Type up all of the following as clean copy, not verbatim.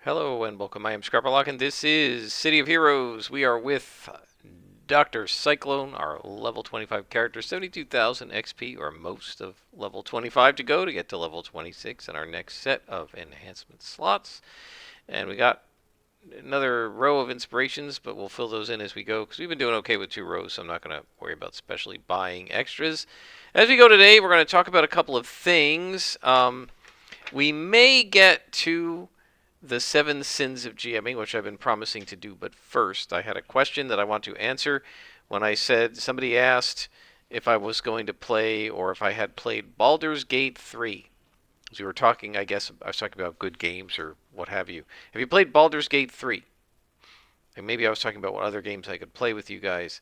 Hello and welcome. I am Scrapperlock and this is City of Heroes. We are with Dr. Cyclone, our level 25 character, 72,000 XP, or most of level 25 to go to get to level 26 in our next set of enhancement slots. And we got another row of inspirations, but we'll fill those in as we go because we've been doing okay with 2 rows, so I'm not going to worry about specially buying extras. As we go today, we're going to talk about a couple of things. We may get to the 7 sins of GMing, which I've been promising to do, but first I had a question that I want to answer. When I said, somebody asked if I was going to play or if I had played Baldur's Gate 3. As we were talking, I guess I was talking about good games or what have you. Have you played Baldur's Gate 3? And maybe I was talking about what other games I could play with you guys.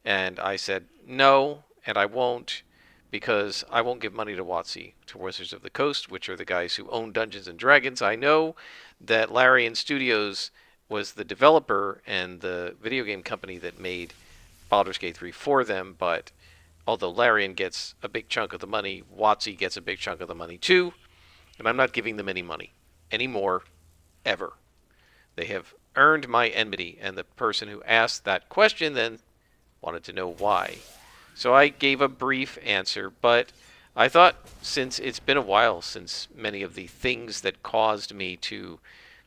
And I said, no, and I won't, because I won't give money to WOTC, to Wizards of the Coast, which are the guys who own Dungeons and Dragons. I know that Larian Studios was the developer and the video game company that made Baldur's Gate 3 for them, but although Larian gets a big chunk of the money, WotC gets a big chunk of the money too, and I'm not giving them any money anymore, ever. They have earned my enmity, and the person who asked that question then wanted to know why. So I gave a brief answer, but I thought since it's been a while since many of the things that caused me to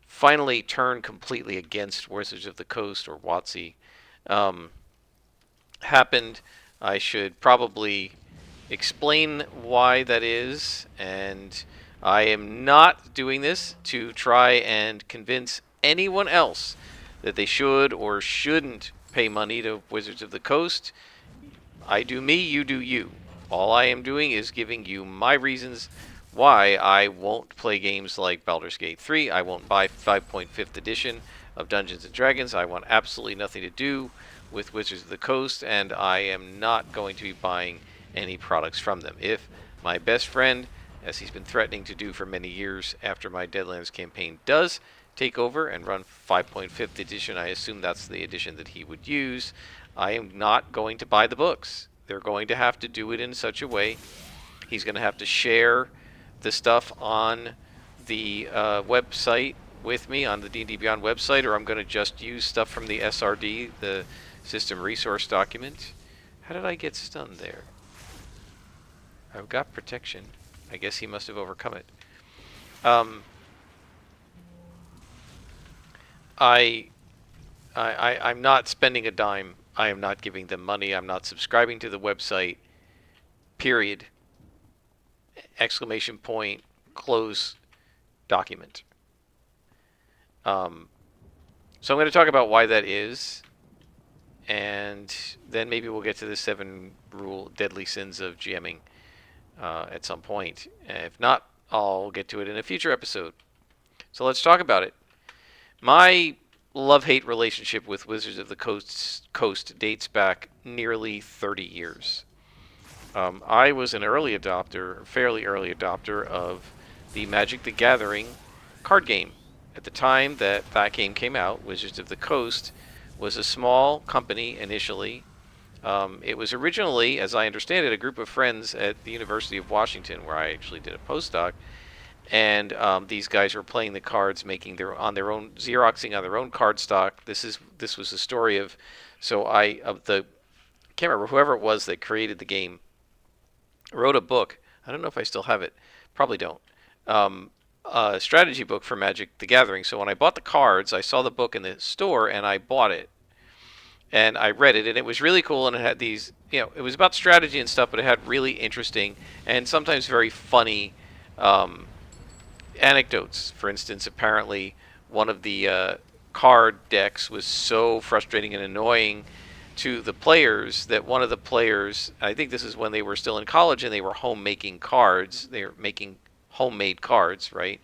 finally turn completely against Wizards of the Coast or WotC happened, I should probably explain why that is. And I am not doing this to try and convince anyone else that they should or shouldn't pay money to Wizards of the Coast. I do me, you do you. All I am doing is giving you my reasons why I won't play games like Baldur's Gate 3. I won't buy 5.5th edition of Dungeons and Dragons. I want absolutely nothing to do with Wizards of the Coast, and I am not going to be buying any products from them. If my best friend, as he's been threatening to do for many years after my Deadlands campaign, does take over and run 5.5th edition, I assume that's the edition that he would use, I am not going to buy the books. They're going to have to do it in such a way. He's going to have to share the stuff on the website with me, on the D&D Beyond website, or I'm going to just use stuff from the SRD, the System Resource Document. How did I get stunned there? I've got protection. I guess he must have overcome it. I'm not spending a dime. I am not giving them money. I'm not subscribing to the website. Period. Exclamation point. Close document. So I'm going to talk about why that is, and then maybe we'll get to the 7 deadly sins of GMing at some point. If not, I'll get to it in a future episode. So let's talk about it. My love-hate relationship with Wizards of the Coast dates back nearly 30 years. I was an early adopter, fairly early adopter, of the Magic the Gathering card game. At the time that that game came out, Wizards of the Coast was a small company initially. It was originally, as I understand it, a group of friends at the University of Washington, where I actually did a postdoc. And these guys were playing the cards, making their own xeroxing on their own card stock. This was the story of, I can't remember, whoever it was that created the game wrote a book. I don't know if I still have it. Probably don't. A strategy book for Magic the Gathering. So when I bought the cards, I saw the book in the store and I bought it. And I read it, and it was really cool, and it had these, it was about strategy and stuff, but it had really interesting and sometimes very funny anecdotes. For instance, apparently one of the card decks was so frustrating and annoying to the players that one of the players, I think this is when they were still in college and they were making cards, they were making homemade cards, right?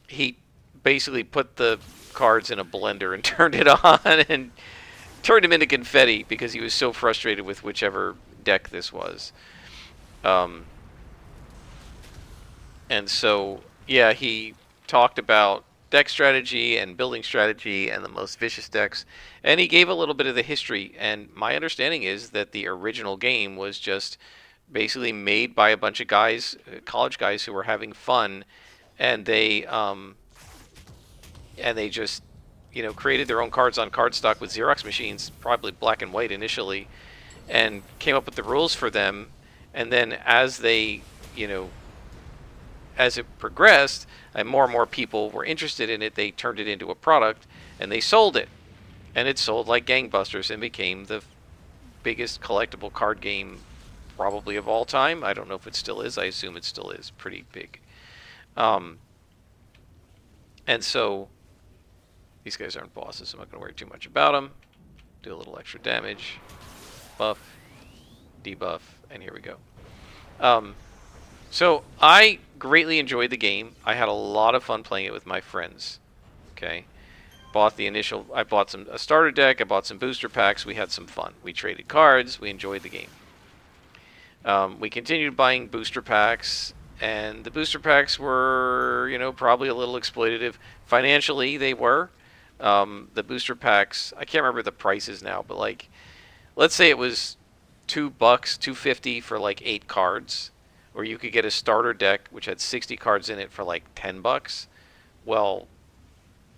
He basically put the cards in a blender and turned it on and turned them into confetti because he was so frustrated with whichever deck this was. And so, yeah, he talked about deck strategy and building strategy and the most vicious decks. And he gave a little bit of the history. And my understanding is that the original game was just basically made by a bunch of guys, college guys who were having fun. And they and they just, created their own cards on cardstock with Xerox machines, probably black and white initially, and came up with the rules for them. And then as they, as it progressed and more people were interested in it, they turned it into a product and they sold it. And it sold like gangbusters and became the biggest collectible card game probably of all time. I don't know if it still is. I assume it still is pretty big. Um, and so these guys aren't bosses, so I'm not going to worry too much about them. Do a little extra damage. Buff, debuff, and here we go. So I greatly enjoyed the game. I had a lot of fun playing it with my friends. Okay. I bought a starter deck, I bought some booster packs, we had some fun. We traded cards, we enjoyed the game. We continued buying booster packs, and the booster packs were, probably a little exploitative. Financially, they were. The booster packs, I can't remember the prices now, but like, let's say it was $2, $2.50 for like 8 cards, or you could get a starter deck which had 60 cards in it for like $10. Well,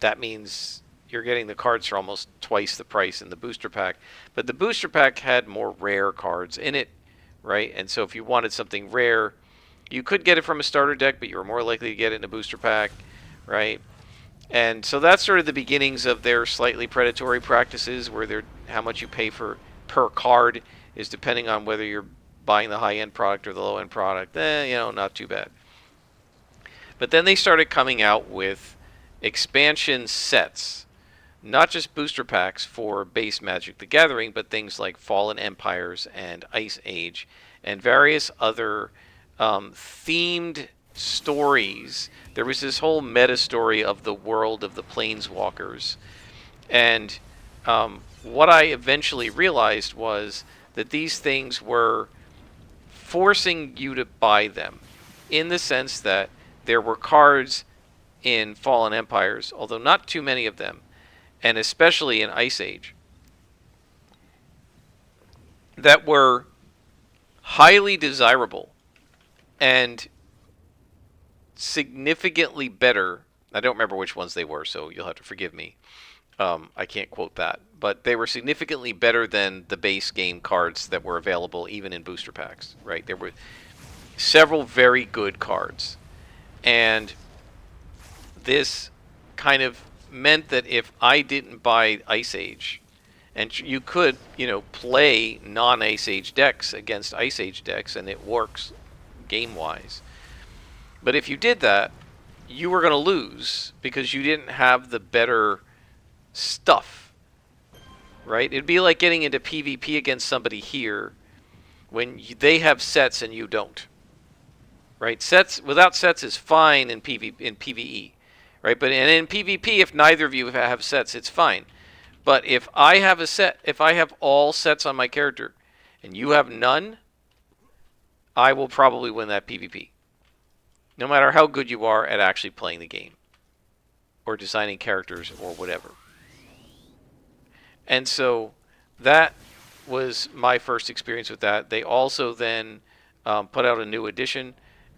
that means you're getting the cards for almost twice the price in the booster pack. But the booster pack had more rare cards in it, right? And so if you wanted something rare, you could get it from a starter deck, but you were more likely to get it in a booster pack, right? And so that's sort of the beginnings of their slightly predatory practices, where how much you pay per card is depending on whether you're buying the high-end product or the low-end product. Not too bad. But then they started coming out with expansion sets, not just booster packs for base Magic the Gathering, but things like Fallen Empires and Ice Age and various other themed stories. There was this whole meta story of the world of the Planeswalkers. And what I eventually realized was that these things were forcing you to buy them, in the sense that there were cards in Fallen Empires, although not too many of them, and especially in Ice Age, that were highly desirable and significantly better. I don't remember which ones they were, so you'll have to forgive me. I can't quote that. But they were significantly better than the base game cards that were available even in booster packs, right? There were several very good cards. And this kind of meant that if I didn't buy Ice Age, and you could, play non-Ice Age decks against Ice Age decks, and it works game-wise. But if you did that, you were going to lose because you didn't have the better stuff, right? It'd be like getting into PvP against somebody here when they have sets and you don't, right? Sets without sets is fine in PvE, right? But in PvP, if neither of you have sets, it's fine. But if I have if I have all sets on my character and you have none, I will probably win that PvP, no matter how good you are at actually playing the game or designing characters or whatever. And so that was my first experience with that. They also then put out a new edition,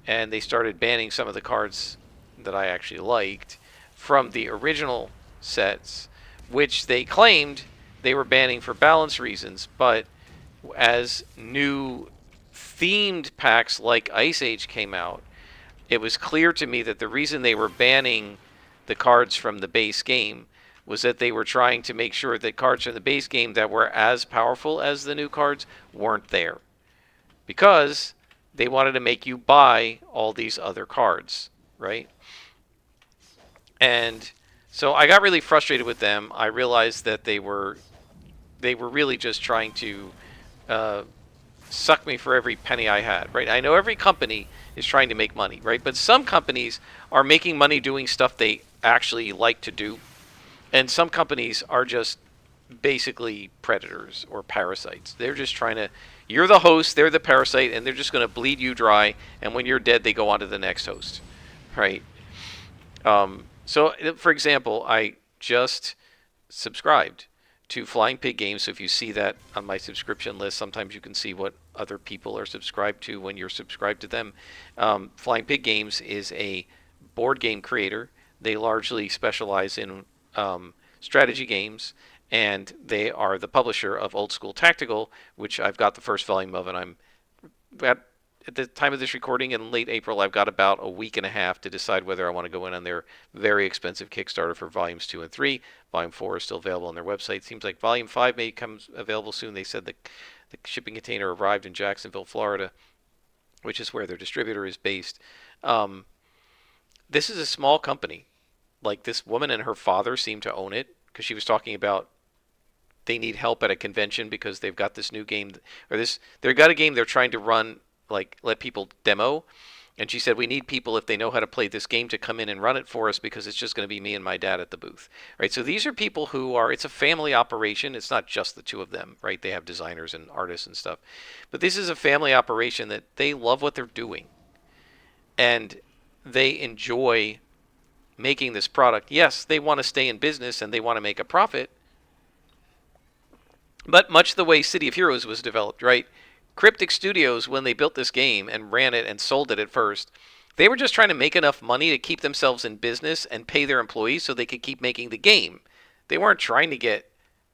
and they started banning some of the cards that I actually liked from the original sets, which they claimed they were banning for balance reasons. But as new themed packs like Ice Age came out, it was clear to me that the reason they were banning the cards from the base game was that they were trying to make sure that cards from the base game that were as powerful as the new cards weren't there, because they wanted to make you buy all these other cards, right? And so I got really frustrated with them. I realized that they were really just trying to suck me for every penny I had, right? I know every company is trying to make money, right? But some companies are making money doing stuff they actually like to do. And some companies are just basically predators or parasites. They're just trying to, you're the host, they're the parasite, and they're just going to bleed you dry. And when you're dead, they go on to the next host, right? So, for example, I just subscribed to Flying Pig Games. So if you see that on my subscription list, sometimes you can see what other people are subscribed to when you're subscribed to them. Flying Pig Games is a board game creator They largely specialize in strategy games, and they are the publisher of Old School Tactical, which I've got the first volume of, and I'm at the time of this recording in late April, I've got about a week and a half to decide whether I want to go in on their very expensive Kickstarter for volumes 2 and 3. Volume 4 is still available on their website. Seems like volume 5 may come available soon. They said the shipping container arrived in Jacksonville, Florida, which is where their distributor is based. Um, this is a small company. Like, this woman and her father seem to own it, because she was talking about they need help at a convention because they've got this new game, or they've got a game they're trying to run, like, let people demo. And she said, we need people, if they know how to play this game, to come in and run it for us, because it's just going to be me and my dad at the booth. Right? So these are people who are, it's a family operation. It's not just the two of them, right? They have designers and artists and stuff. But this is a family operation that they love what they're doing. And they enjoy making this product. Yes, they want to stay in business and they want to make a profit. But much the way City of Heroes was developed, right? Cryptic Studios, when they built this game and ran it and sold it at first, they were just trying to make enough money to keep themselves in business and pay their employees so they could keep making the game. They weren't trying to get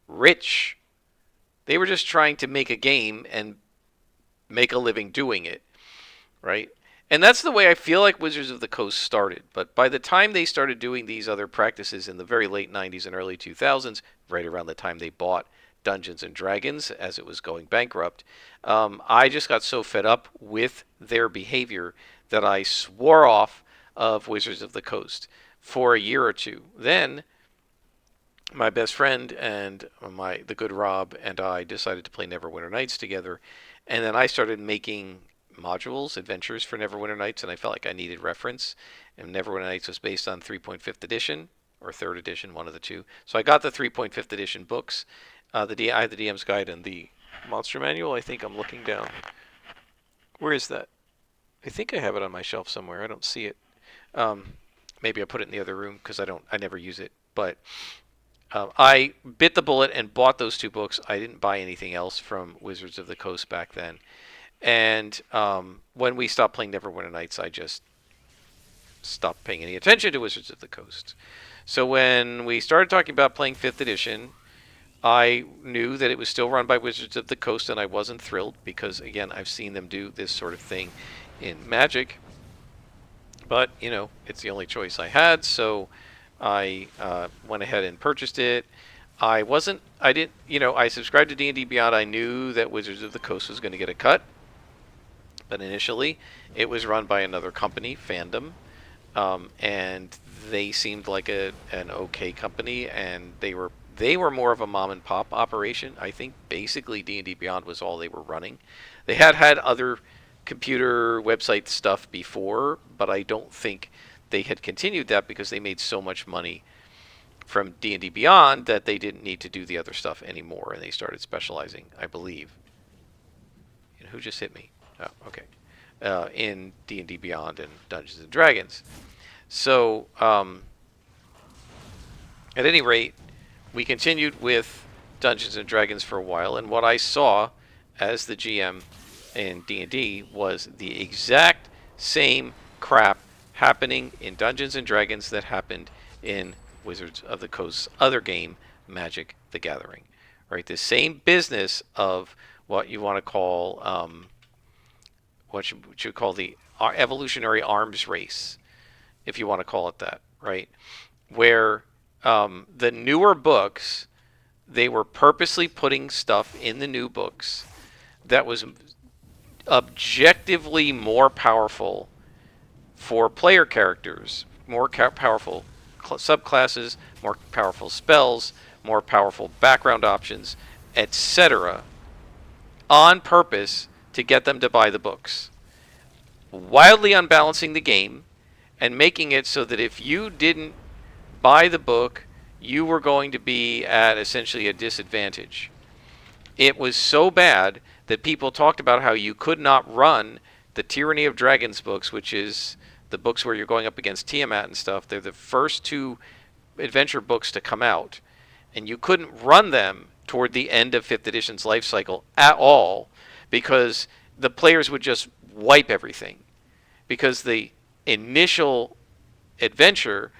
rich. They were just trying to make a game and make a living doing it, right? And that's the way I feel like Wizards of the Coast started. But by the time they started doing these other practices in the very late 90s and early 2000s, right around the time they bought Dungeons and Dragons as it was going bankrupt, I just got so fed up with their behavior that I swore off of Wizards of the Coast for a year or two. Then my best friend and the good Rob and I decided to play Neverwinter Nights together, and then I started making modules, adventures for Neverwinter Nights, and I felt like I needed reference. And Neverwinter Nights was based on 3.5th edition or 3rd edition, one of the two. So I got the 3.5th edition books. I have the DM's Guide and the Monster Manual. I think I'm looking down. Where is that? I think I have it on my shelf somewhere. I don't see it. Maybe I put it in the other room because I never use it. But I bit the bullet and bought those two books. I didn't buy anything else from Wizards of the Coast back then. And when we stopped playing Neverwinter Nights, I just stopped paying any attention to Wizards of the Coast. So when we started talking about playing 5th edition, I knew that it was still run by Wizards of the Coast, and I wasn't thrilled because, again, I've seen them do this sort of thing in Magic. But, it's the only choice I had, so I went ahead and purchased it. I subscribed to D&D Beyond. I knew that Wizards of the Coast was going to get a cut. But initially, it was run by another company, Fandom, and they seemed like an okay company, and they were more of a mom and pop operation. I think basically D&D Beyond was all they were running. They had other computer website stuff before, but I don't think they had continued that because they made so much money from D&D Beyond that they didn't need to do the other stuff anymore, and they started specializing, I believe. And who just hit me? Oh, okay. In D&D Beyond and Dungeons and Dragons. So, at any rate, we continued with Dungeons and Dragons for a while, and what I saw as the GM in D&D was the exact same crap happening in Dungeons and Dragons that happened in Wizards of the Coast's other game, Magic the Gathering. Right? The same business of what you want to call what you call the evolutionary arms race, if you want to call it that, right? Where the newer books, they were purposely putting stuff in the new books that was objectively more powerful for player characters, more powerful subclasses, more powerful spells, more powerful background options, etc., on purpose to get them to buy the books, wildly unbalancing the game and making it so that if you didn't buy the book, you were going to be at essentially a disadvantage. It was so bad that people talked about how you could not run the Tyranny of Dragons books, which is the books where you're going up against Tiamat and stuff. They're the first two adventure books to come out, and you couldn't run them toward the end of 5th edition's life cycle at all because the players would just wipe everything, because the initial adventure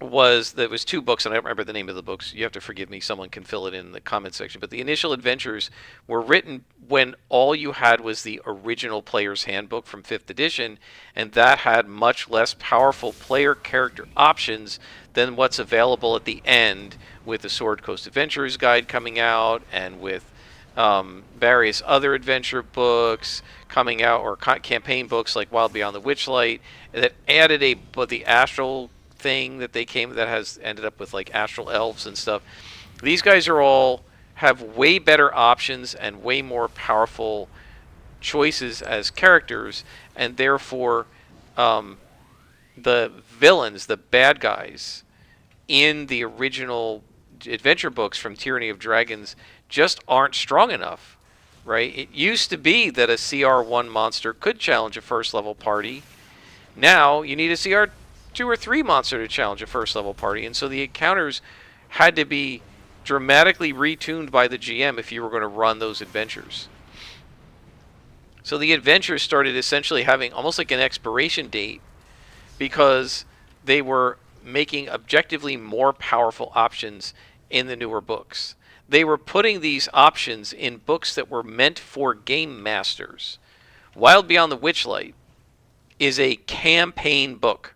there was two books, and I don't remember the name of the books. You have to forgive me. Someone can fill it in the comment section. But the initial adventures were written when all you had was the original player's handbook from 5th edition, and that had much less powerful player character options than what's available at the end with the Sword Coast Adventurers Guide coming out, and with various other adventure books coming out, or campaign books like Wild Beyond the Witchlight, that added the astral thing that has ended up with like astral elves and stuff. These guys are all have way better options and way more powerful choices as characters, and therefore the villains, the bad guys in the original adventure books from Tyranny of Dragons just aren't strong enough, right? It used to be that a CR1 monster could challenge a first level party. Now you need a CR2 or 3 monster to challenge a first level party, and so the encounters had to be dramatically retuned by the GM if you were going to run those adventures. So the adventures started essentially having almost like an expiration date because they were making objectively more powerful options in the newer books. They were putting these options in books that were meant for game masters. Wild Beyond the Witchlight is a campaign book.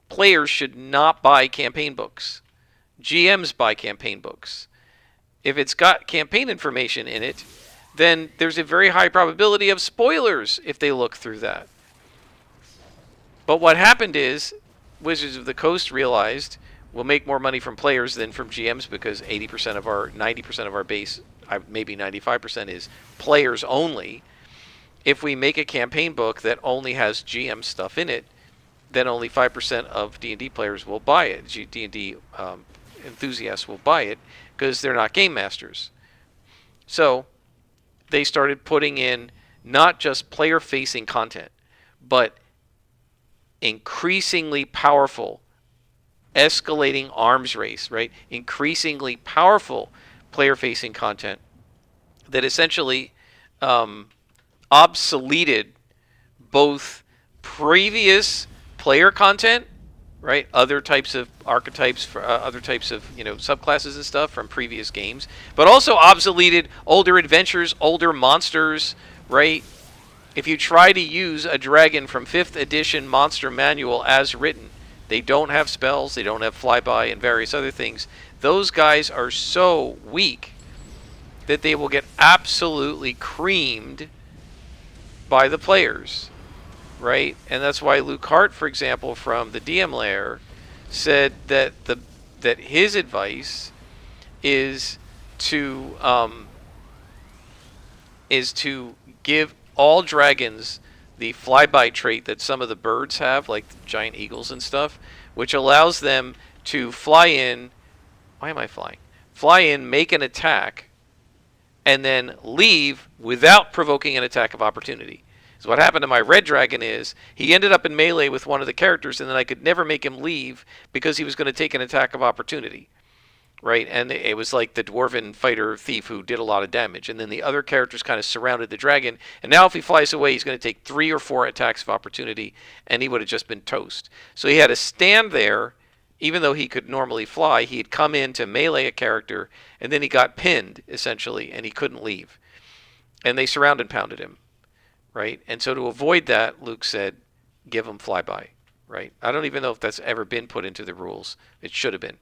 Players should not buy campaign books. GMs buy campaign books. If it's got campaign information in it, then there's a very high probability of spoilers if they look through that. But what happened is Wizards of the Coast realized we'll make more money from players than from GMs, because 90% of our base, maybe 95%, is players only. If we make a campaign book that only has GM stuff in it, then only 5% of D&D players will buy it. D&D enthusiasts will buy it because they're not game masters. So they started putting in not just player-facing content, but increasingly powerful escalating arms race, right? Increasingly powerful player-facing content that essentially obsoleted both previous player content, right? Other types of archetypes, other types of subclasses and stuff from previous games, but also obsoleted older adventures, older monsters, right? If you try to use a dragon from 5th edition monster manual as written, they don't have spells, they don't have flyby and various other things. Those guys are so weak that they will get absolutely creamed by the players, right? And that's why Luke Hart, for example, from the DM Lair, said that his advice is to give all dragons the flyby trait that some of the birds have, like giant eagles and stuff, which allows them to fly in. Why am I flying? Fly in, make an attack, and then leave without provoking an attack of opportunity. So what happened to my red dragon is he ended up in melee with one of the characters, and then I could never make him leave because he was going to take an attack of opportunity. Right, and it was like the dwarven fighter thief who did a lot of damage, and then the other characters kind of surrounded the dragon, and now if he flies away, he's going to take 3 or 4 attacks of opportunity, and he would have just been toast. So he had to stand there, even though he could normally fly. He had come in to melee a character, and then he got pinned, essentially, and he couldn't leave. And they surrounded and pounded him, right? And so to avoid that, Luke said, give him flyby, right? I don't even know if that's ever been put into the rules. It should have been.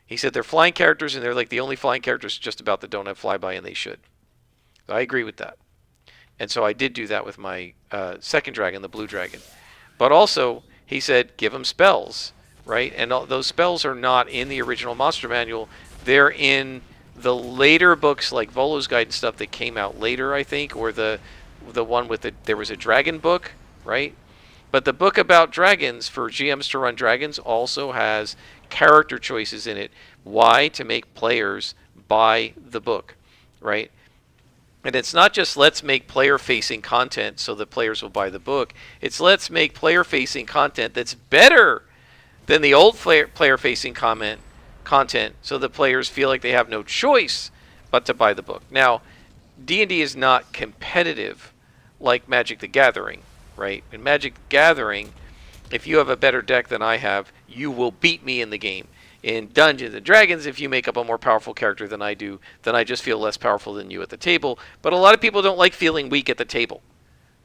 He said they're flying characters, and they're like the only flying characters just about that don't have flyby, and they should. So I agree with that. And so I did do that with my second dragon, the blue dragon. But also, he said, give them spells, right? And those spells are not in the original monster manual. They're in the later books, like Volo's Guide and stuff that came out later, I think, or the one with there was a dragon book, right? But the book about dragons for GMs to run dragons also has character choices in it. Why? To make players buy the book, right? And it's not just let's make player-facing content so that players will buy the book. It's let's make player-facing content that's better than the old player-facing content so that players feel like they have no choice but to buy the book. Now, D&D is not competitive like Magic the Gathering, right? In Magic the Gathering, if you have a better deck than I have, you will beat me in the game. In Dungeons and Dragons, if you make up a more powerful character than I do, then I just feel less powerful than you at the table. But a lot of people don't like feeling weak at the table,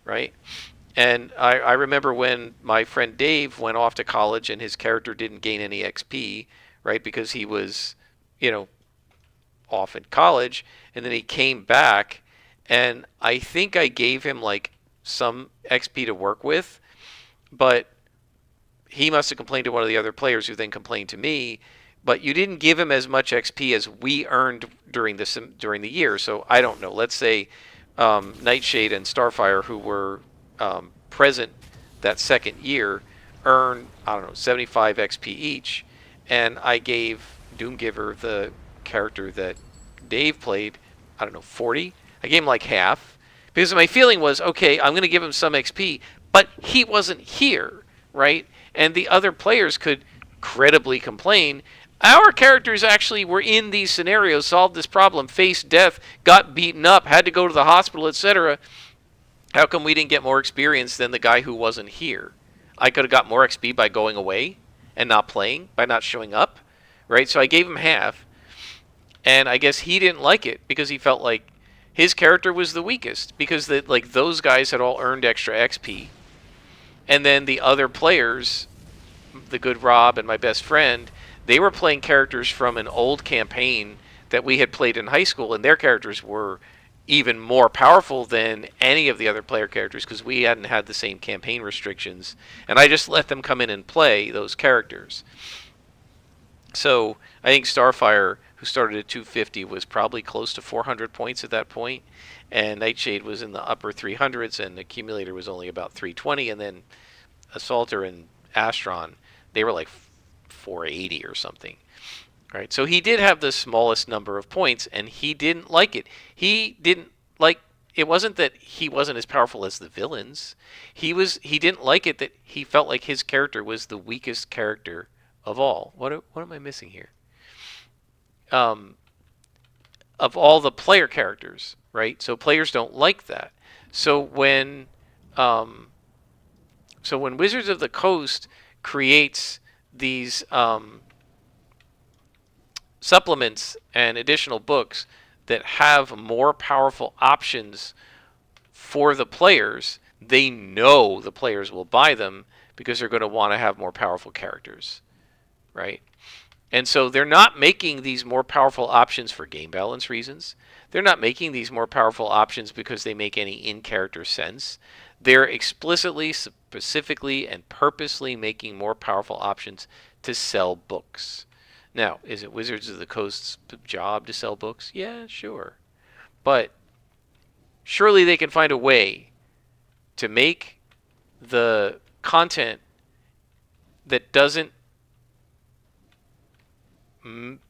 right? And I remember when my friend Dave went off to college and his character didn't gain any XP, right? Because he was, you know, off in college, and then he came back, and I think I gave him like some XP to work with, but he must have complained to one of the other players who then complained to me. But you didn't give him as much XP as we earned during the year. So I don't know. Let's say Nightshade and Starfire, who were present that second year, earned, I don't know, 75 XP each, and I gave Doomgiver, the character that Dave played, I don't know, 40. I gave him like half because my feeling was, okay, I'm going to give him some XP, but he wasn't here, right? And the other players could credibly complain. Our characters actually were in these scenarios, solved this problem, faced death, got beaten up, had to go to the hospital, etc. How come we didn't get more experience than the guy who wasn't here? I could have got more XP by going away and not playing, by not showing up, right? So I gave him half, and I guess he didn't like it because he felt like his character was the weakest because those guys had all earned extra XP, and then the other players, the good Rob and my best friend, they were playing characters from an old campaign that we had played in high school, and their characters were even more powerful than any of the other player characters because we hadn't had the same campaign restrictions, and I just let them come in and play those characters. So I think Starfire, who started at 250, was probably close to 400 points at that point, and Nightshade was in the upper 300s, and Accumulator was only about 320, and then Assaulter and Astron, they were like 480 or something. Right, so he did have the smallest number of points, and he didn't like it. He didn't like it. Wasn't that he wasn't as powerful as the villains. He didn't like it that he felt like his character was the weakest character of all. What am I missing here? Of all the player characters, right? So players don't like that. So when Wizards of the Coast creates these supplements and additional books that have more powerful options for the players, they know the players will buy them because they're going to want to have more powerful characters, right? And so they're not making these more powerful options for game balance reasons. They're not making these more powerful options because they make any in-character sense. They're explicitly, specifically, and purposely making more powerful options to sell books. Now, is it Wizards of the Coast's job to sell books? Yeah, sure. But surely they can find a way to make the content that doesn't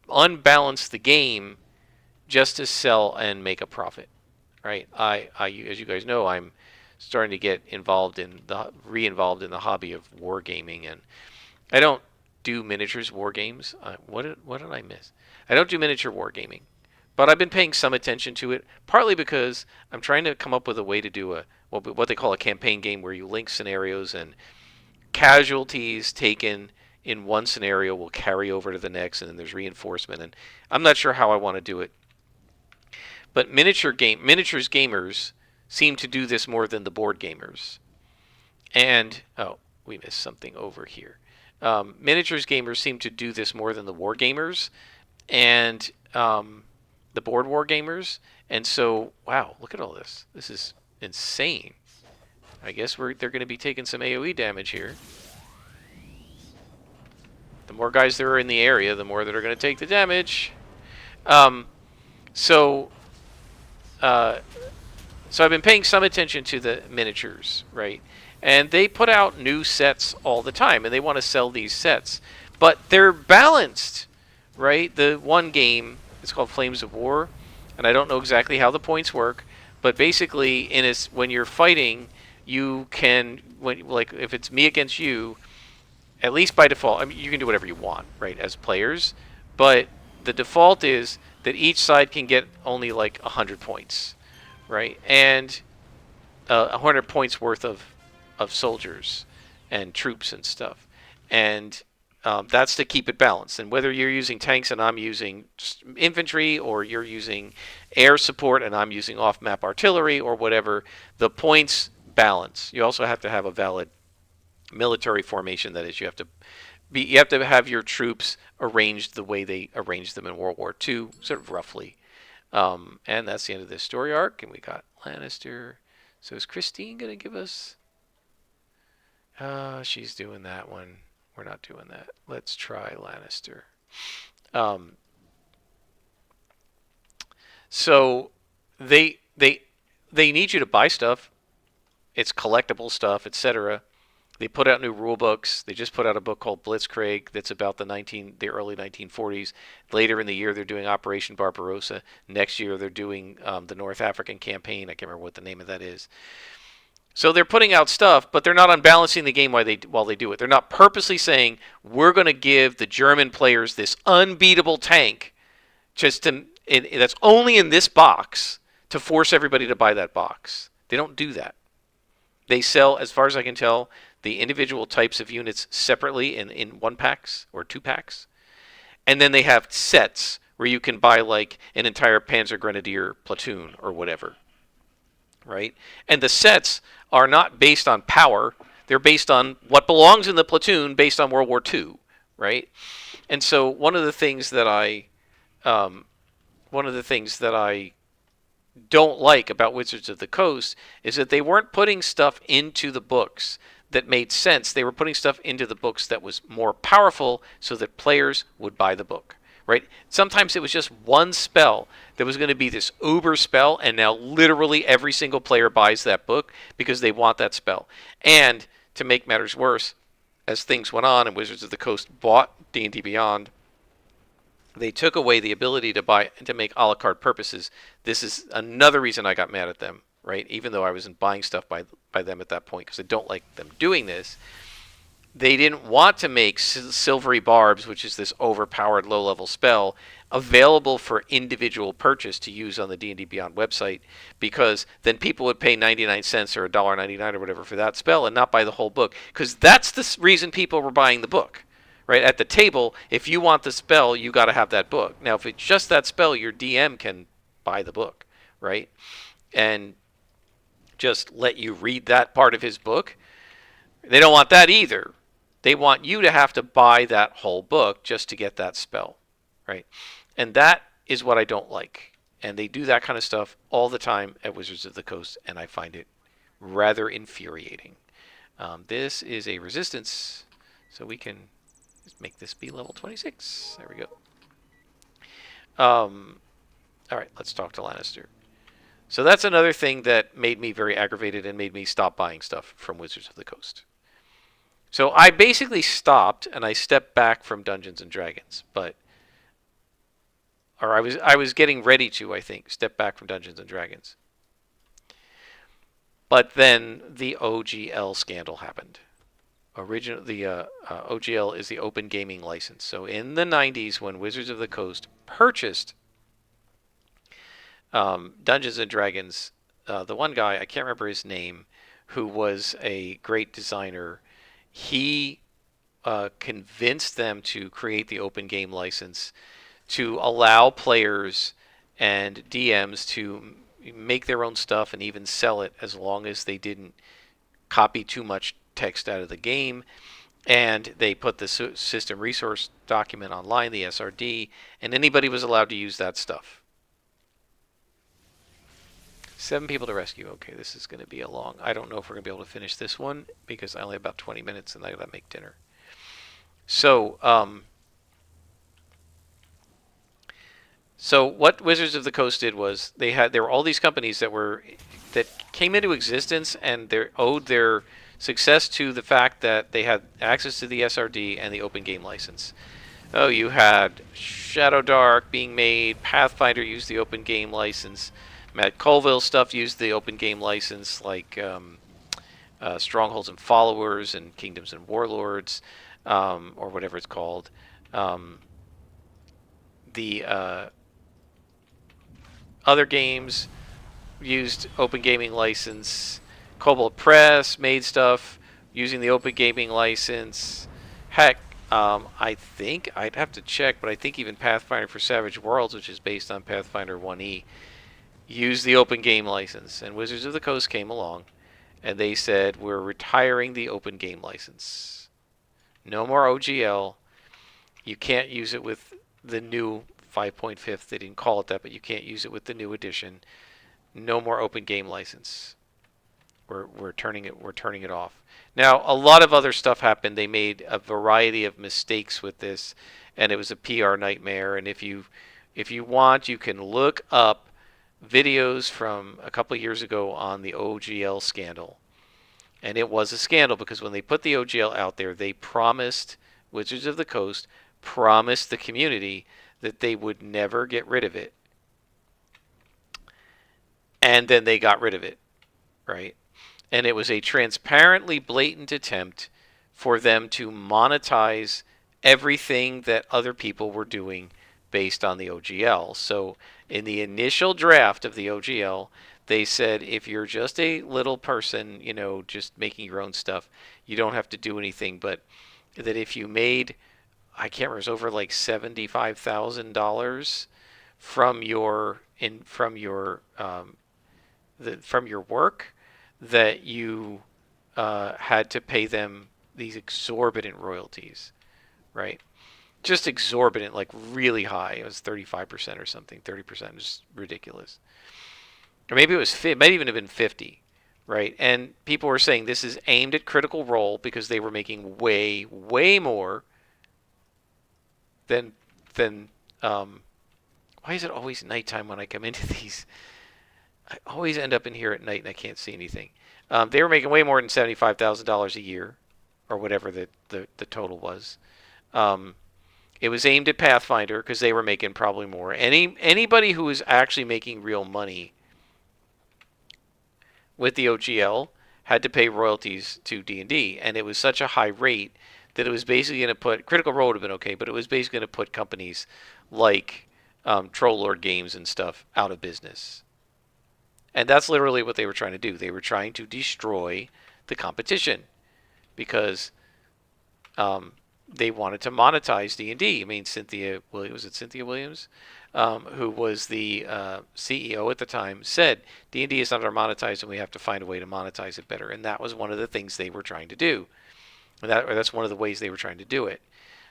unbalance the game just to sell and make a profit, right? As you guys know, I'm starting to get re-involved in the hobby of wargaming, and I don't do miniatures war games. What did I miss? I don't do miniature wargaming, but I've been paying some attention to it, partly because I'm trying to come up with a way to do what they call a campaign game where you link scenarios and casualties taken in one scenario will carry over to the next, and then there's reinforcement, and I'm not sure how I want to do it. But miniatures gamers seem to do this more than the board gamers. And we missed something over here. Miniatures gamers seem to do this more than the war gamers and the board war gamers. And so, wow, look at all this. This is insane. I guess they're going to be taking some AoE damage here. The more guys there are in the area, the more that are going to take the damage. So I've been paying some attention to the miniatures, right? And they put out new sets all the time, and they want to sell these sets. But they're balanced, right? The one game, it's called Flames of War, and I don't know exactly how the points work, but basically, when you're fighting, you can, if it's me against you, at least by default, I mean, you can do whatever you want, right, as players, but the default is that each side can get only like 100 points, right? And 100 points worth of soldiers. and troops and stuff. And that's to keep it balanced. And whether you're using tanks and I'm using infantry, or you're using air support and I'm using off-map artillery or whatever, the points balance. You also have to have a valid military formation. That is, you have to have your troops arranged the way they arranged them in World War II, sort of roughly. And that's the end of this story arc. And we got Lannister. So is Christine going to give us... she's doing that one. We're not doing that. Let's try Lannister. So they need you to buy stuff. It's collectible stuff, etc. They put out new rule books. They just put out a book called Blitzkrieg that's about the early 1940s. Later in the year, they're doing Operation Barbarossa. Next year, they're doing the North African campaign. I can't remember what the name of that is. So they're putting out stuff, but they're not unbalancing the game while they do it. They're not purposely saying, we're going to give the German players this unbeatable tank that's only in this box to force everybody to buy that box. They don't do that. They sell, as far as I can tell, the individual types of units separately in 1-packs or 2-packs. And then they have sets where you can buy like an entire Panzer Grenadier platoon or whatever. Right? And the sets are not based on power. They're based on what belongs in the platoon based on World War II. Right? And so one of the things that I don't like about Wizards of the Coast is that they weren't putting stuff into the books that made sense. They were putting stuff into the books that was more powerful so that players would buy the book. Right? Sometimes it was just one spell that was going to be this uber spell, and now literally every single player buys that book because they want that spell. And to make matters worse, as things went on and Wizards of the Coast bought D&D Beyond, they took away the ability to make a la carte purposes. This is another reason I got mad at them, right? Even though I wasn't buying stuff by them at that point because I don't like them doing this. They didn't want to make Silvery Barbs, which is this overpowered low-level spell, available for individual purchase to use on the D&D Beyond website, because then people would pay 99 cents or $1.99 or whatever for that spell and not buy the whole book, because that's the reason people were buying the book. Right? At the table, if you want the spell, you got to have that book. Now, if it's just that spell, your DM can buy the book, right? And just let you read that part of his book. They don't want that either. They want you to have to buy that whole book just to get that spell, right? And that is what I don't like. And they do that kind of stuff all the time at Wizards of the Coast, and I find it rather infuriating. This is a resistance, so we can make this be level 26. There we go. All right, let's talk to Lannister. So that's another thing that made me very aggravated and made me stop buying stuff from Wizards of the Coast. So I basically stopped and I stepped back from Dungeons and Dragons, I was getting ready to, I think, step back from Dungeons and Dragons. But then the OGL scandal happened. The OGL is the Open Gaming License. So in the 90s, when Wizards of the Coast purchased Dungeons and Dragons, the one guy, I can't remember his name, who was a great designer, he convinced them to create the Open Game License to allow players and DMs to make their own stuff and even sell it as long as they didn't copy too much text out of the game. And they put the system resource document online, the SRD, and anybody was allowed to use that stuff. 7 people to rescue. Okay, this is going to be a long... I don't know if we're going to be able to finish this one because I only have about 20 minutes and I got to make dinner. So what Wizards of the Coast did was there were all these companies that came into existence, and they owed their success to the fact that they had access to the SRD and the Open Game License. Oh, you had Shadow Dark being made, Pathfinder used the Open Game License, Matt Colville stuff used the Open Game License, like Strongholds and Followers and Kingdoms and Warlords, or whatever it's called. The other games used Open Gaming License. Cobalt Press made stuff using the Open Gaming License. Heck, I think I'd have to check, but I think even Pathfinder for Savage Worlds, which is based on Pathfinder 1E, used the Open Game License. And Wizards of the Coast came along, and they said, we're retiring the Open Game License. No more OGL. You can't use it with the new 5.5. They didn't call it that, but you can't use it with the new edition. No more Open Game License. We're turning it off. Now, a lot of other stuff happened. They made a variety of mistakes with this, and it was a PR nightmare. And if you want, you can look up videos from a couple of years ago on the OGL scandal. And it was a scandal because when they put the OGL out there, they promised, Wizards of the Coast promised the community that they would never get rid of it. And then they got rid of it, right? And it was a transparently blatant attempt for them to monetize everything that other people were doing based on the OGL. So in the initial draft of the OGL, they said if you're just a little person, just making your own stuff, you don't have to do anything. But that if you made, I can't remember, it was over like $75,000 from your work, that you had to pay them these exorbitant royalties, right? Just exorbitant, like really high. It was 35% or something, 30%, just ridiculous. Or maybe it was, it might even have been 50, right? And people were saying this is aimed at Critical Role because they were making way, way more than why is it always nighttime when I come into these? I always end up in here at night and I can't see anything. They were making way more than $75,000 a year, or whatever the total was. It was aimed at Pathfinder because they were making probably more. Anybody who was actually making real money with the OGL had to pay royalties to D&D, and it was such a high rate that it was basically going to put, Critical Role would have been okay, but it was basically going to put companies like Troll Lord Games and stuff out of business. And that's literally what they were trying to do. They were trying to destroy the competition because they wanted to monetize D&D. I mean, Cynthia Williams, who was the CEO at the time, said D&D is under monetized and we have to find a way to monetize it better. And that was one of the things they were trying to do. That's one of the ways they were trying to do it.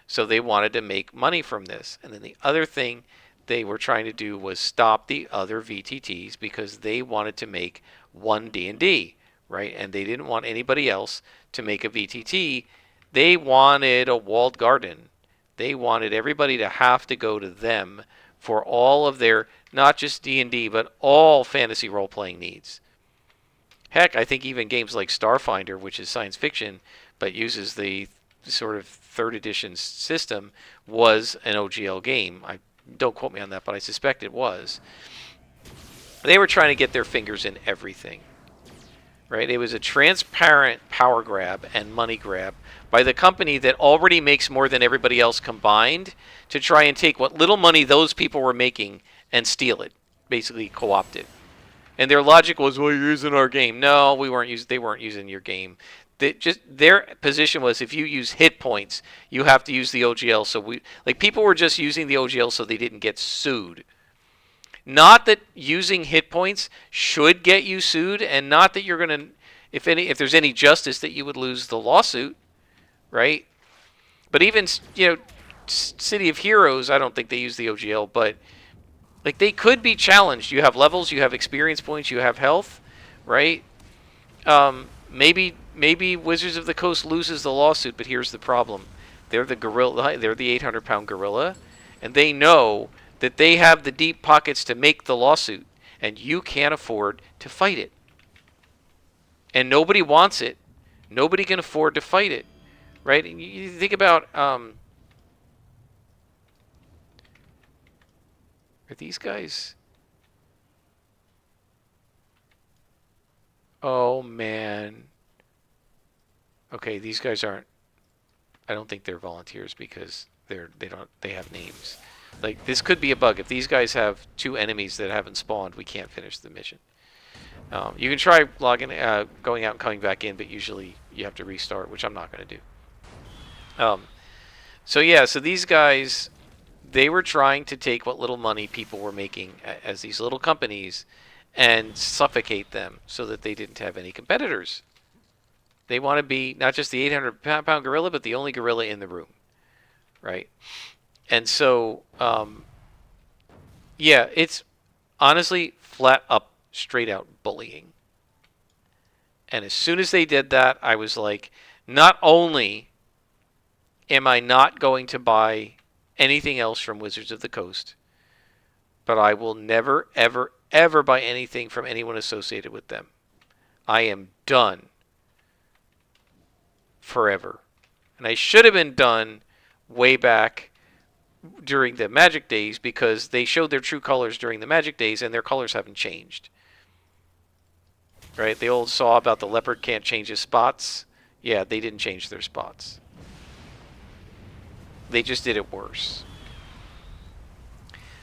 So they wanted to make money from this. And then the other thing they were trying to do was stop the other VTTs because they wanted to make one D&D, right? And they didn't want anybody else to make a VTT. They wanted a walled garden. They wanted everybody to have to go to them for all of their, not just D&D, but all fantasy role-playing needs. Heck, I think even games like Starfinder, which is science fiction, but uses the sort of third edition system, was an OGL game. Don't quote me on that, but I suspect it was. They were trying to get their fingers in everything, right? It was a transparent power grab and money grab by the company that already makes more than everybody else combined to try and take what little money those people were making and steal it, basically co-opt it. And their logic was, well, you're using our game. No, they weren't using your game. Their position was, if you use hit points, you have to use the OGL. So people were just using the OGL so they didn't get sued. Not that using hit points should get you sued, and not that you're gonna, if there's any justice, that you would lose the lawsuit, right? But even City of Heroes, I don't think they use the OGL, but like they could be challenged. You have levels, you have experience points, you have health, right? Maybe Wizards of the Coast loses the lawsuit, but here's the problem: they're the gorilla, they're the 800-pound gorilla, and they know that they have the deep pockets to make the lawsuit, and you can't afford to fight it. And nobody wants it. Nobody can afford to fight it, right? And you think about, are these guys? Oh man. Okay, these guys aren't. I don't think they're volunteers because they have names. Like, this could be a bug. If these guys have two enemies that haven't spawned, we can't finish the mission. You can try logging, going out and coming back in, but usually you have to restart, which I'm not going to do. So yeah, so these guys, they were trying to take what little money people were making as these little companies and suffocate them so that they didn't have any competitors. They want to be not just the 800-pound gorilla, but the only gorilla in the room, right? And so, yeah, it's honestly flat up, straight out bullying. And as soon as they did that, I was like, not only am I not going to buy anything else from Wizards of the Coast, but I will never, ever, ever buy anything from anyone associated with them. I am done forever. And I should have been done way back during the Magic days because they showed their true colors during the Magic days and their colors haven't changed. Right? The old saw about the leopard can't change his spots. Yeah, they didn't change their spots. They just did it worse.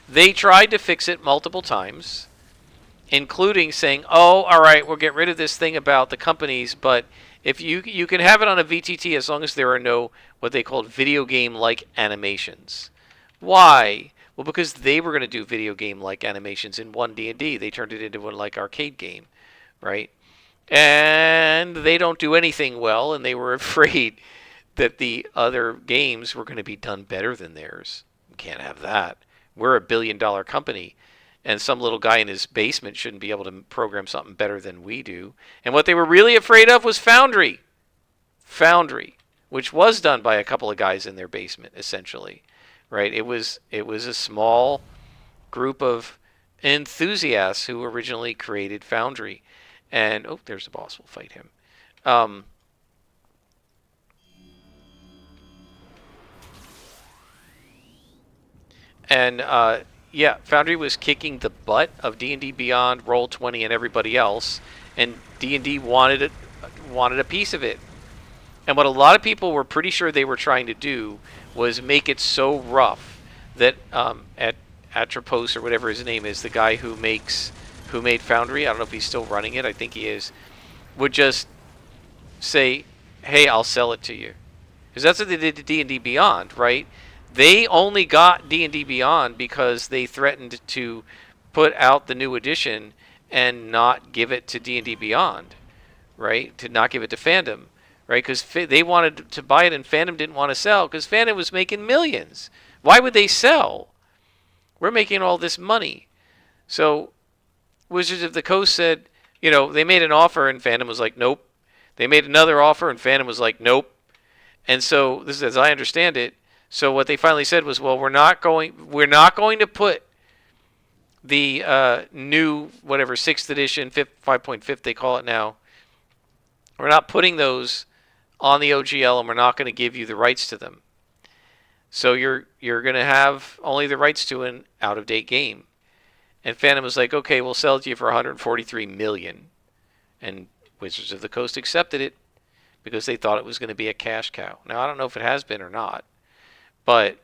They tried to fix it multiple times, including saying, oh, all right, we'll get rid of this thing about the companies, but if you can have it on a VTT as long as there are no what they called video game-like animations. Why? Well, because they were going to do video game-like animations in one D&D. They turned it into one like arcade game, right? And they don't do anything well, and they were afraid that the other games were going to be done better than theirs. We can't have that. We're a billion-dollar company, and some little guy in his basement shouldn't be able to program something better than we do. And what they were really afraid of was Foundry. Foundry, which was done by a couple of guys in their basement, essentially. Right? It was a small group of enthusiasts who originally created Foundry. And, oh, there's the boss. We'll fight him. Yeah, Foundry was kicking the butt of D&D Beyond, Roll20, and everybody else, and D&D wanted a piece of it. And what a lot of people were pretty sure they were trying to do was make it so rough that at Atropos or whatever his name is, the guy who made Foundry, I don't know if he's still running it, I think he is, would just say, hey, I'll sell it to you. Because that's what they did to D&D Beyond, right? They only got D&D Beyond because they threatened to put out the new edition and not give it to D&D Beyond, right? To not give it to Fandom, right? Because they wanted to buy it and Fandom didn't want to sell because Fandom was making millions. Why would they sell? We're making all this money. So Wizards of the Coast said, they made an offer and Fandom was like, nope. They made another offer and Fandom was like, nope. And so, this is as I understand it, so what they finally said was, well, we're not going to put the new, whatever, 6th edition, 5.5 they call it now. We're not putting those on the OGL and we're not going to give you the rights to them. So you're going to have only the rights to an out-of-date game. And Phantom was like, okay, we'll sell it to you for $143 million. And Wizards of the Coast accepted it because they thought it was going to be a cash cow. Now, I don't know if it has been or not. But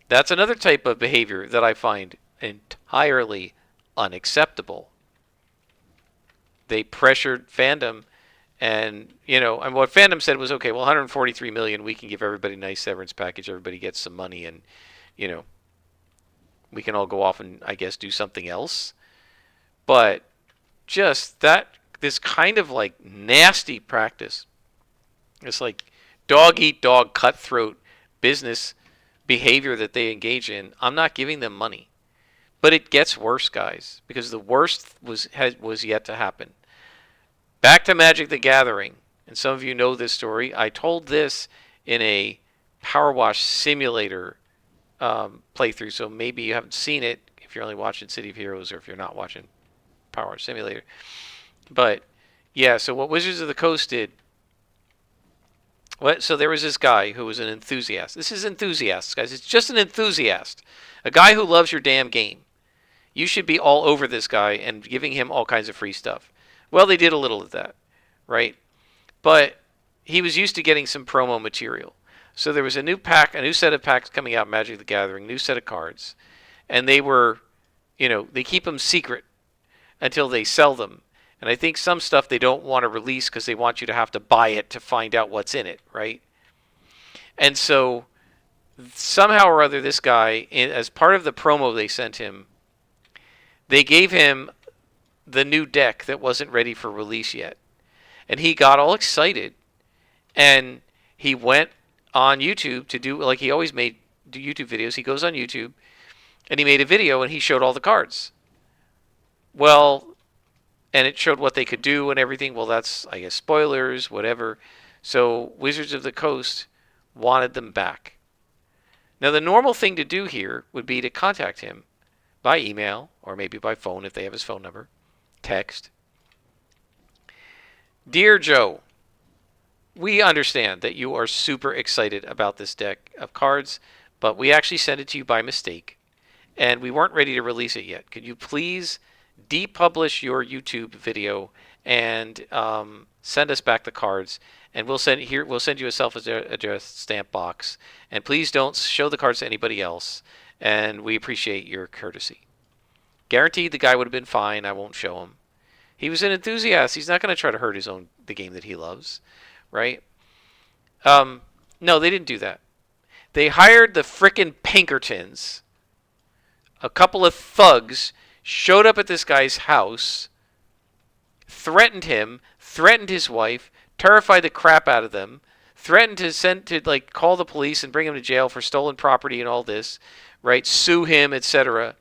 that's another type of behavior that I find entirely unacceptable. They pressured Fandom, and and what Fandom said was, okay, well, 143 million, we can give everybody a nice severance package, everybody gets some money, and we can all go off and I guess do something else. But just this kind of like nasty practice, it's like dog eat dog, cutthroat business behavior that they engage in, I'm not giving them money. But it gets worse, guys, because the worst was yet to happen. Back to Magic the Gathering, and some of you know this story. I told this in a Power Wash Simulator playthrough, so maybe you haven't seen it if you're only watching City of Heroes or if you're not watching Power Wash Simulator. But yeah, so what Wizards of the Coast did, so there was this guy who was an enthusiast. This is enthusiasts, guys. It's just an enthusiast. A guy who loves your damn game. You should be all over this guy and giving him all kinds of free stuff. Well, they did a little of that, right? But he was used to getting some promo material. So there was a new set of packs coming out, Magic the Gathering, new set of cards. And they were, they keep them secret until they sell them. And I think some stuff they don't want to release because they want you to have to buy it to find out what's in it, right? And so somehow or other, this guy, as part of the promo they sent him, they gave him the new deck that wasn't ready for release yet. And he got all excited. And he went on YouTube to do, like he always made YouTube videos. He goes on YouTube and he made a video and he showed all the cards. Well, and it showed what they could do and everything. Well, that's, I guess, spoilers, whatever. So Wizards of the Coast wanted them back. Now, the normal thing to do here would be to contact him by email or maybe by phone if they have his phone number, text. Dear Joe, we understand that you are super excited about this deck of cards, but we actually sent it to you by mistake, and we weren't ready to release it yet. Could you please depublish your YouTube video and send us back the cards? And we'll send you a self-addressed stamp box. And please don't show the cards to anybody else. And we appreciate your courtesy. Guaranteed, the guy would have been fine. I won't show him. He was an enthusiast. He's not going to try to hurt the game that he loves, right? No, they didn't do that. They hired the frickin' Pinkertons. A couple of thugs showed up at this guy's house, threatened him, threatened his wife, terrified the crap out of them, threatened to call the police and bring him to jail for stolen property and all this, right? Sue him, etc.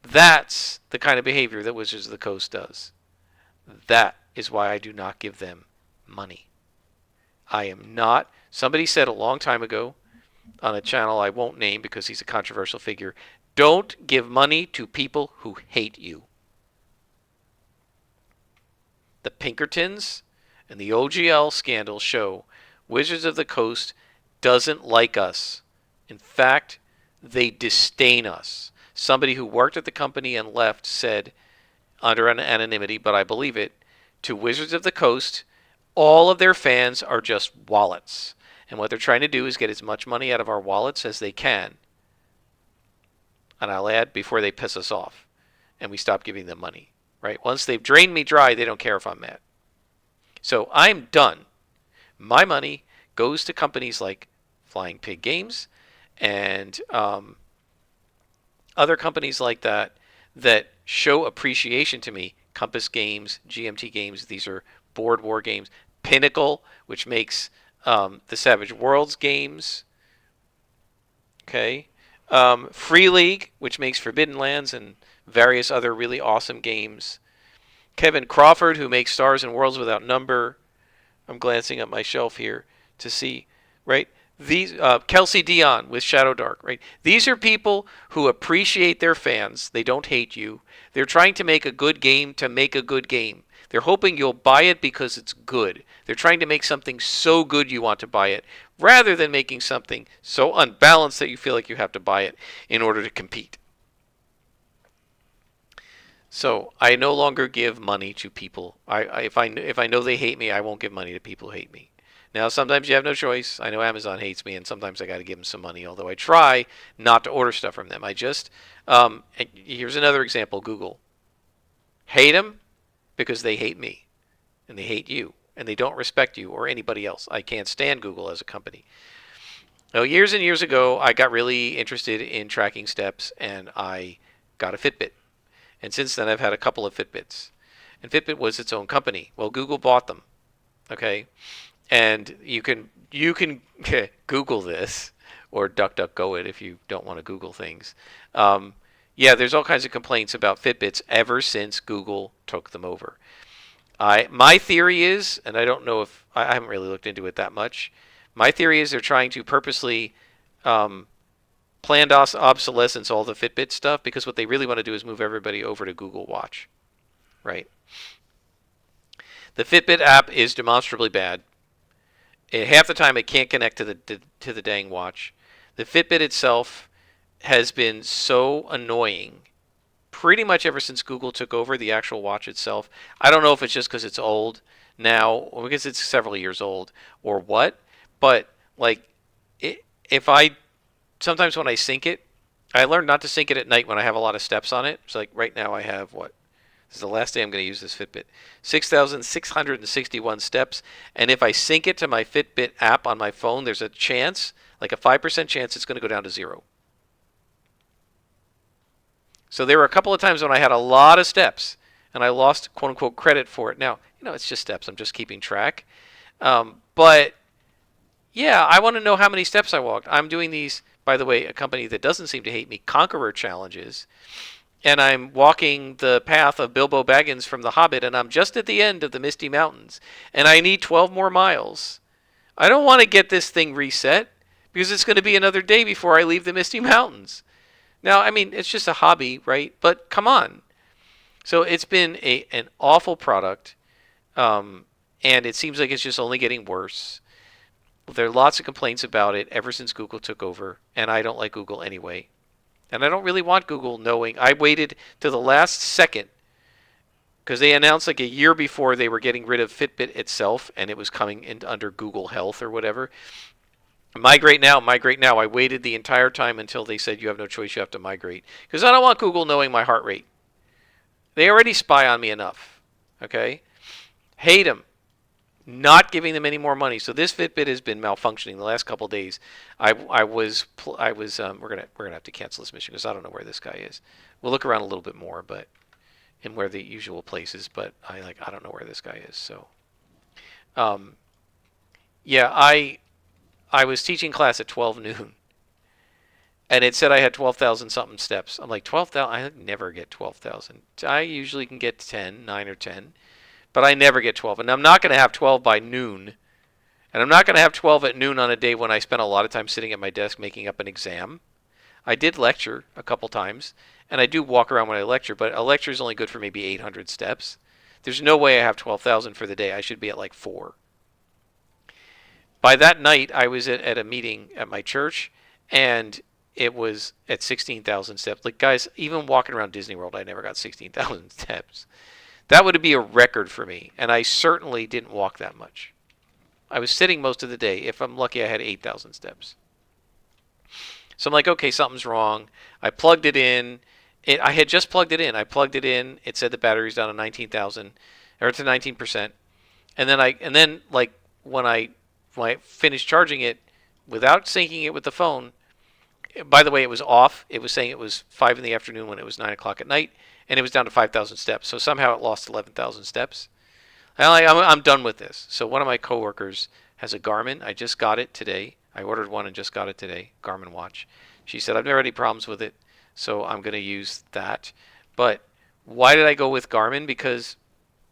That's the kind of behavior that Wizards of the Coast does. That is why I do not give them money. I am not. Somebody said a long time ago on a channel I won't name because he's a controversial figure, don't give money to people who hate you. The Pinkertons and the OGL scandal show Wizards of the Coast doesn't like us. In fact, they disdain us. Somebody who worked at the company and left said, under anonymity, but I believe it, to Wizards of the Coast, all of their fans are just wallets. And what they're trying to do is get as much money out of our wallets as they can. And I'll add, before they piss us off and we stop giving them money. Right? Once they've drained me dry, they don't care if I'm mad. So I'm done. My money goes to companies like Flying Pig Games and other companies like that that show appreciation to me. Compass Games, GMT Games, these are board war games. Pinnacle, which makes the Savage Worlds games. Okay. Free League, which makes Forbidden Lands and various other really awesome games. Kevin Crawford, who makes Stars and Worlds Without Number. I'm glancing at my shelf here to see, right? These Kelsey Dion with Shadow Dark, right? These are people who appreciate their fans. They don't hate you. They're trying to make a good game to make a good game. They're hoping you'll buy it because it's good. They're trying to make something so good you want to buy it, rather than making something so unbalanced that you feel like you have to buy it in order to compete. So I no longer give money to people. If I know they hate me, I won't give money to people who hate me. Now, sometimes you have no choice. I know Amazon hates me, and sometimes I got to give them some money, although I try not to order stuff from them. I just, here's another example, Google. Hate them because they hate me, and they hate you, and they don't respect you or anybody else. I can't stand Google as a company. Now, years and years ago, I got really interested in tracking steps, and I got a Fitbit. And since then, I've had a couple of Fitbits. And Fitbit was its own company. Well, Google bought them. Okay? And you can Google this, or DuckDuckGo it if you don't want to Google things. Yeah, there's all kinds of complaints about Fitbits ever since Google took them over. My theory is, and I don't know if I haven't really looked into it that much. My theory is they're trying to purposely planned obsolescence all the Fitbit stuff, because what they really want to do is move everybody over to Google Watch, right? The Fitbit app is demonstrably bad. Half the time it can't connect to the dang watch. The Fitbit itself has been so annoying pretty much ever since Google took over the actual watch itself. I don't know if it's just because it's old now, or because it's several years old, or what, but like sometimes when I sync it, I learned not to sync it at night when I have a lot of steps on it. So like right now I have what? This is the last day I'm going to use this Fitbit. 6,661 steps. And if I sync it to my Fitbit app on my phone, there's a chance, like a 5% chance, it's going to go down to 0. So there were a couple of times when I had a lot of steps and I lost quote unquote credit for it. Now, it's just steps. I'm just keeping track. But yeah, I want to know how many steps I walked. I'm doing these, by the way, a company that doesn't seem to hate me, Conqueror challenges. And I'm walking the path of Bilbo Baggins from The Hobbit, and I'm just at the end of the Misty Mountains. And I need 12 more miles. I don't want to get this thing reset because it's going to be another day before I leave the Misty Mountains. Now, I mean, it's just a hobby, right? But come on. So it's been an awful product, and it seems like it's just only getting worse. There are lots of complaints about it ever since Google took over, and I don't like Google anyway. And I don't really want Google knowing. I waited to the last second because they announced like a year before they were getting rid of Fitbit itself, and it was coming in under Google Health or whatever. Migrate now, migrate now. I waited the entire time until they said you have no choice, you have to migrate. Because I don't want Google knowing my heart rate. They already spy on me enough. Okay? Hate them. Not giving them any more money. So this Fitbit has been malfunctioning the last couple of days. We're gonna have to cancel this mission because I don't know where this guy is. We'll look around a little bit more, but in where the usual places. But I don't know where this guy is. So, yeah, I was teaching class at 12 noon, and it said I had 12,000 something steps. I'm like 12,000. I never get 12,000. I usually can get 9 or 10. But I never get 12. And I'm not going to have 12 by noon. And I'm not going to have 12 at noon on a day when I spent a lot of time sitting at my desk making up an exam. I did lecture a couple times. And I do walk around when I lecture. But a lecture is only good for maybe 800 steps. There's no way I have 12,000 for the day. I should be at like 4. By that night, I was at a meeting at my church. And it was at 16,000 steps. Like, guys, even walking around Disney World, I never got 16,000 steps. That would be a record for me, and I certainly didn't walk that much. I was sitting most of the day. If I'm lucky, I had 8,000 steps. So I'm like, okay, something's wrong. I plugged it in. I had just plugged it in. I plugged it in. It said the battery's down to 19,000, or to 19%. And then like when I finished charging it, without syncing it with the phone. By the way, it was off. It was saying it was 5 in the afternoon when it was 9 o'clock at night. And it was down to 5,000 steps. So somehow it lost 11,000 steps. I'm done with this. So one of my coworkers has a Garmin. I just got it today. I ordered one and just got it today, Garmin watch. She said, I've never had any problems with it, so I'm going to use that. But why did I go with Garmin? Because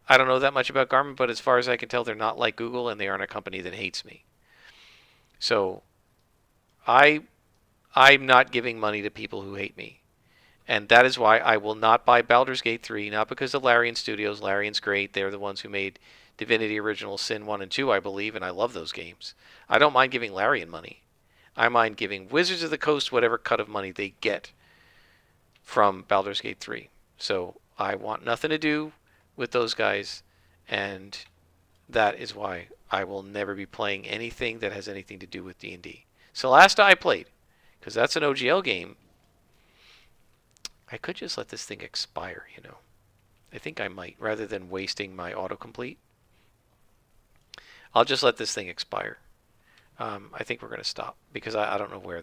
I don't know that much about Garmin, but as far as I can tell, they're not like Google, and they aren't a company that hates me. So I'm not giving money to people who hate me. And that is why I will not buy Baldur's Gate 3, not because of Larian Studios. Larian's great. They're the ones who made Divinity Original Sin 1 and 2, I believe, and I love those games. I don't mind giving Larian money. I mind giving Wizards of the Coast whatever cut of money they get from Baldur's Gate 3. So I want nothing to do with those guys, and that is why I will never be playing anything that has anything to do with D&D. Celeste I played, because that's an OGL game. I could just let this thing expire, I think I might, rather than wasting my autocomplete. I'll just let this thing expire. I think we're going to stop because I don't know where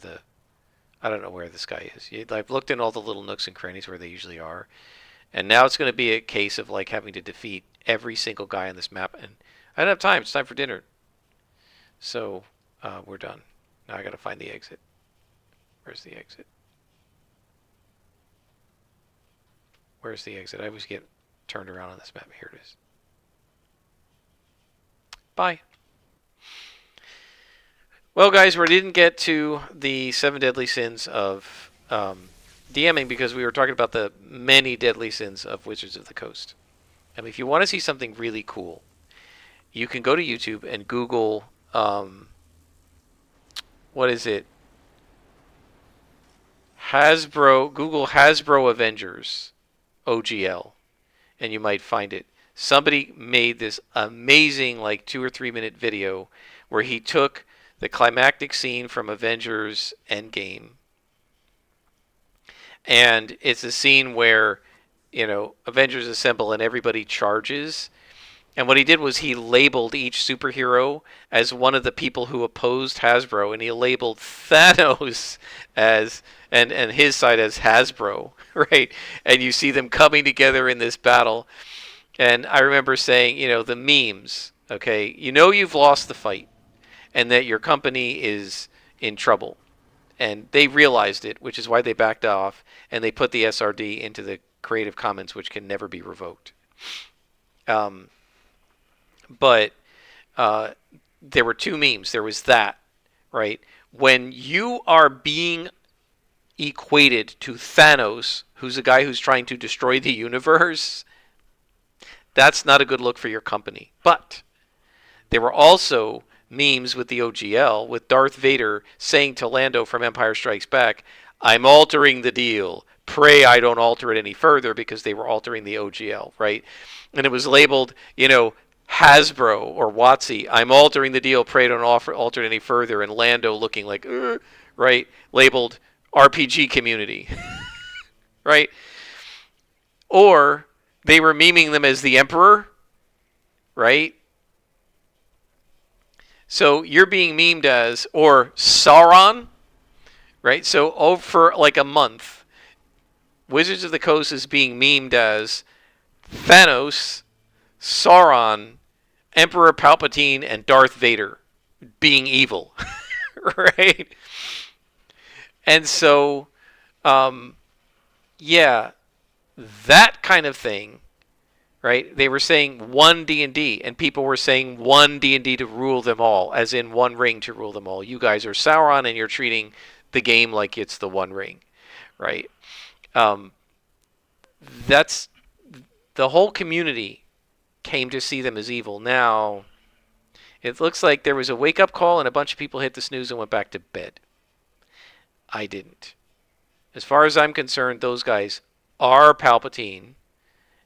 this guy is. I've looked in all the little nooks and crannies where they usually are, and now it's going to be a case of like having to defeat every single guy on this map, and I don't have time. It's time for dinner, so we're done. Now I got to find the exit. Where's the exit? Where's the exit? I always get turned around on this map. Here it is. Bye. Well, guys, we didn't get to the 7 deadly sins of DMing because we were talking about the many deadly sins of Wizards of the Coast. And if you want to see something really cool, you can go to YouTube and Google, what is it? Google Hasbro Avengers OGL, and you might find it. Somebody made this amazing like 2 or 3 minute video where he took the climactic scene from Avengers Endgame And it's a scene where, Avengers assemble and everybody charges. And what he did was he labeled each superhero as one of the people who opposed Hasbro, and he labeled Thanos as and his side as Hasbro, right? And you see them coming together in this battle. And I remember saying, the memes, okay, you've lost the fight and that your company is in trouble. And they realized it, which is why they backed off and they put the SRD into the Creative Commons, which can never be revoked. Um, but there were two memes. There was that, right? When you are being equated to Thanos, who's a guy who's trying to destroy the universe, that's not a good look for your company. But there were also memes with the OGL, with Darth Vader saying to Lando from Empire Strikes Back, I'm altering the deal. Pray I don't alter it any further, because they were altering the OGL, right? And it was labeled, Hasbro or WOTC, I'm altering the deal. Pray don't alter it any further. And Lando looking like, right? Labeled RPG community, right? Or they were memeing them as the Emperor, right? So you're being memed as, or Sauron, right? So for like a month, Wizards of the Coast is being memed as Thanos, Sauron, Emperor Palpatine, and Darth Vader being evil, right? And so, yeah, that kind of thing, right? They were saying one D&D, and people were saying one D&D to rule them all, as in one ring to rule them all. You guys are Sauron, and you're treating the game like it's the one ring, right? That's the whole community came to see them as evil. Now, it looks like there was a wake-up call, and a bunch of people hit the snooze and went back to bed. I didn't. As far as I'm concerned, those guys are Palpatine,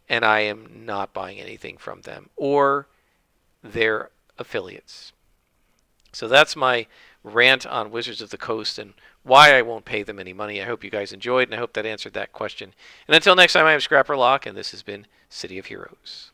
and I am not buying anything from them or their affiliates. So that's my rant on Wizards of the Coast and why I won't pay them any money. I hope you guys enjoyed, and I hope that answered that question. And until next time, I am Scrapper Lock, and this has been City of Heroes.